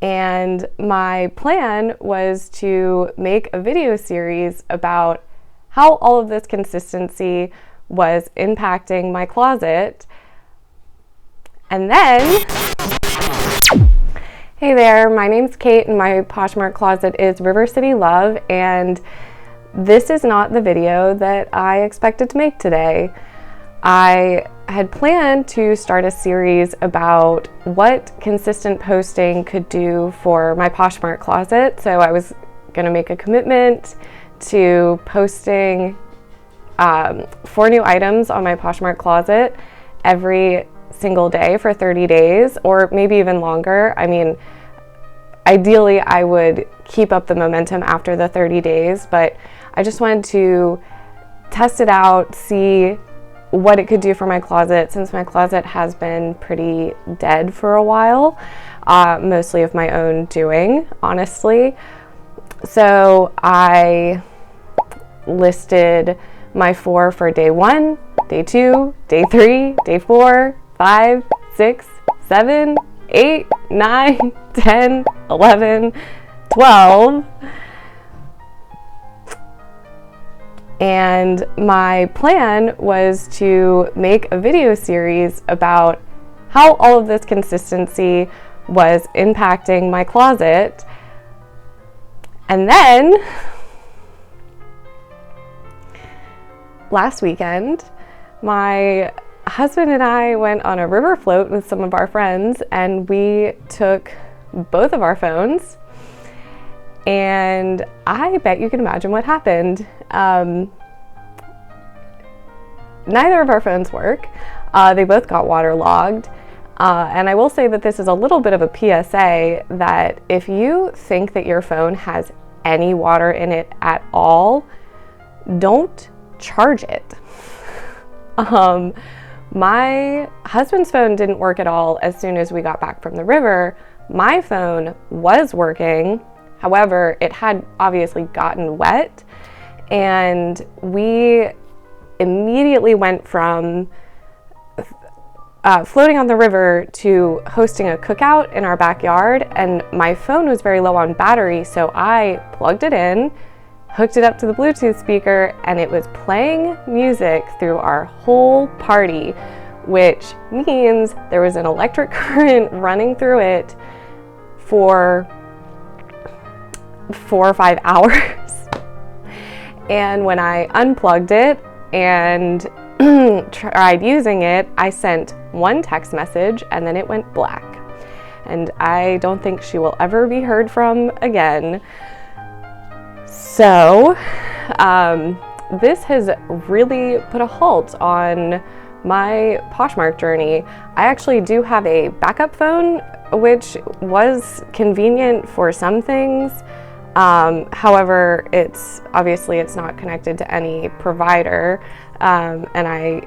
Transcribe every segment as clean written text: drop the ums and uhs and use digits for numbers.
And my plan was to make a video series about how all of this consistency was impacting my closet. And then, hey there, my name's Kate and my Poshmark closet is River City Love, and this is not the video that I expected to make today. I had planned to start a series about what consistent posting could do for my Poshmark closet. So I was going to make a commitment to posting 4 new items on my Poshmark closet every single day for 30 days, or maybe even longer. I mean, ideally I would keep up the momentum after the 30 days, but I just wanted to test it out, see what it could do for my closet, since my closet has been pretty dead for a while, mostly of my own doing, honestly. So I listed my 4 for day 1, day 2, day 3, day 4, 5, 6, 7, 8, 9, 10, 11, 12. And my plan was to make a video series about how all of this consistency was impacting my closet. And then last weekend, my husband and I went on a river float with some of our friends, and we took both of our phones, and I bet you can imagine what happened. Neither of our phones work. They both got waterlogged. And I will say that this is a little bit of a PSA that if you think that your phone has any water in it at all, don't charge it. My husband's phone didn't work at all as soon as we got back from the river. My phone was working. However, it had obviously gotten wet, and we immediately went from floating on the river to hosting a cookout in our backyard, and my phone was very low on battery, so I plugged it in, hooked it up to the Bluetooth speaker, and it was playing music through our whole party, which means there was an electric current running through it for 4 or 5 hours. And when I unplugged it and tried using it, I sent one text message and then it went black. And I don't think she will ever be heard from again. So this has really put a halt on my Poshmark journey. I actually do have a backup phone, which was convenient for some things. However, it's not connected to any provider, and I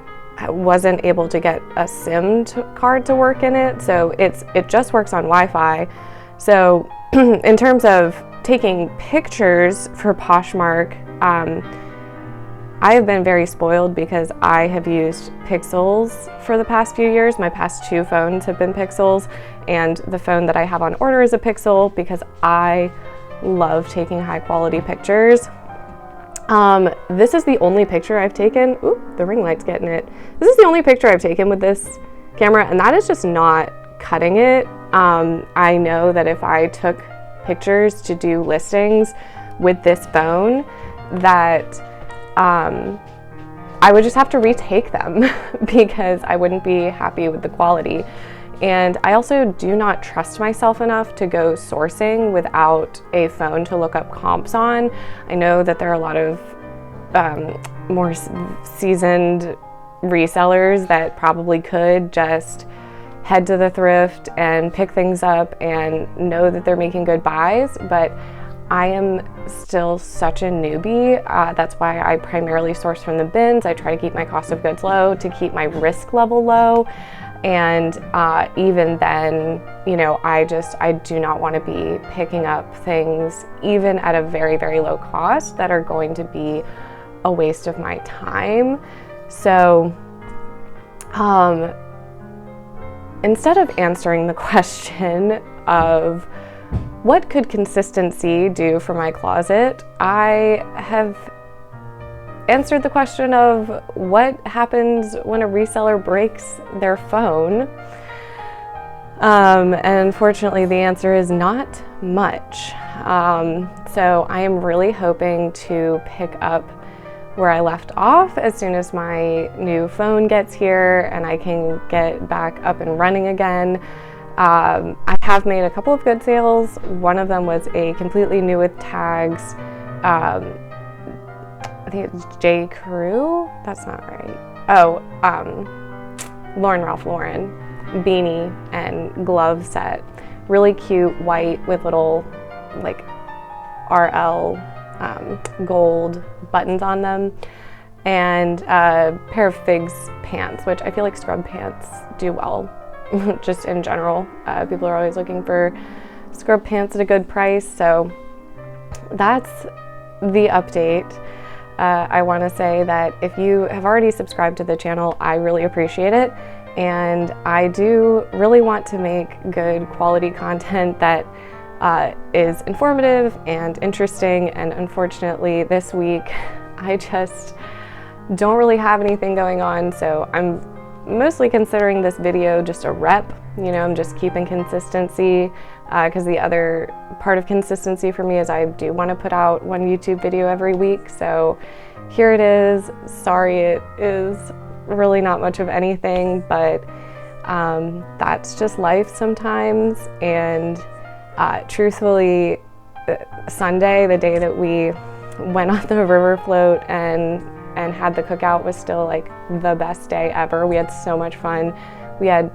wasn't able to get a SIM card to work in it, so it just works on Wi-Fi. So in terms of taking pictures for Poshmark, I have been very spoiled because I have used Pixels for the past few years. My past 2 phones have been Pixels, and the phone that I have on order is a Pixel because I love taking high quality pictures. This is the only picture I've taken. Ooh, the ring light's getting it. This is the only picture I've taken with this camera, and that is just not cutting it. I know that if I took pictures to do listings with this phone, that I would just have to retake them because I wouldn't be happy with the quality. And I also do not trust myself enough to go sourcing without a phone to look up comps on. I know that there are a lot of more seasoned resellers that probably could just head to the thrift and pick things up and know that they're making good buys, but I am still such a newbie. That's why I primarily source from the bins. I try to keep my cost of goods low to keep my risk level low. And even then, I do not want to be picking up things even at a very, very low cost that are going to be a waste of my time. So instead of answering the question of what could consistency do for my closet? I have answered the question of what happens when a reseller breaks their phone. And unfortunately, the answer is not much. So I am really hoping to pick up where I left off as soon as my new phone gets here and I can get back up and running again. I have made a couple of good sales. One of them was a completely new with tags. I think it's J. Crew. That's not right. Oh, Ralph Lauren beanie and glove set. Really cute, white with little like RL gold buttons on them, and a pair of Figs pants, which I feel like scrub pants do well just in general. People are always looking for scrub pants at a good price, so that's the update. I want to say that if you have already subscribed to the channel, I really appreciate it, and I do really want to make good quality content that is informative and interesting, and unfortunately this week I just don't really have anything going on, so I'm mostly considering this video just a rep. You know, I'm just keeping consistency, because the other part of consistency for me is I do want to put out one YouTube video every week, so here it is. Sorry, it is really not much of anything, but that's just life sometimes. And truthfully, Sunday, the day that we went on the river float and had the cookout, was still like the best day ever. We had so much fun. We had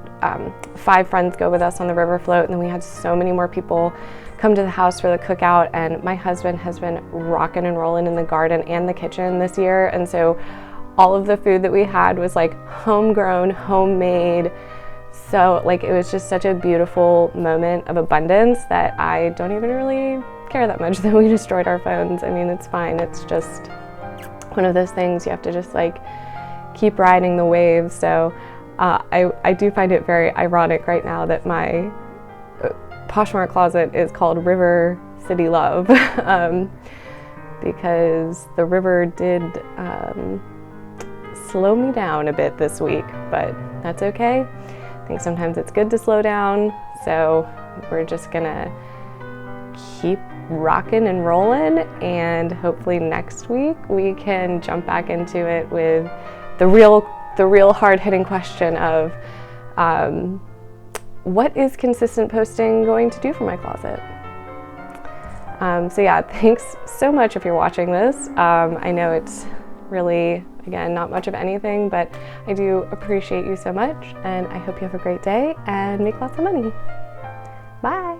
5 friends go with us on the river float, and then we had so many more people come to the house for the cookout, and my husband has been rocking and rolling in the garden and the kitchen this year, and so all of the food that we had was like homegrown, homemade. So like it was just such a beautiful moment of abundance that I don't even really care that much that we destroyed our phones. I mean, it's fine. It's just one of those things you have to just like keep riding the waves. So I do find it very ironic right now that my Poshmark closet is called River City Love because the river did slow me down a bit this week, but that's okay. I think sometimes it's good to slow down, so we're just gonna keep rocking and rolling, and hopefully next week we can jump back into it with the real hard-hitting question of what is consistent posting going to do for my closet? So yeah, thanks so much if you're watching this. I know it's really, again, not much of anything, but I do appreciate you so much, and I hope you have a great day and make lots of money. Bye.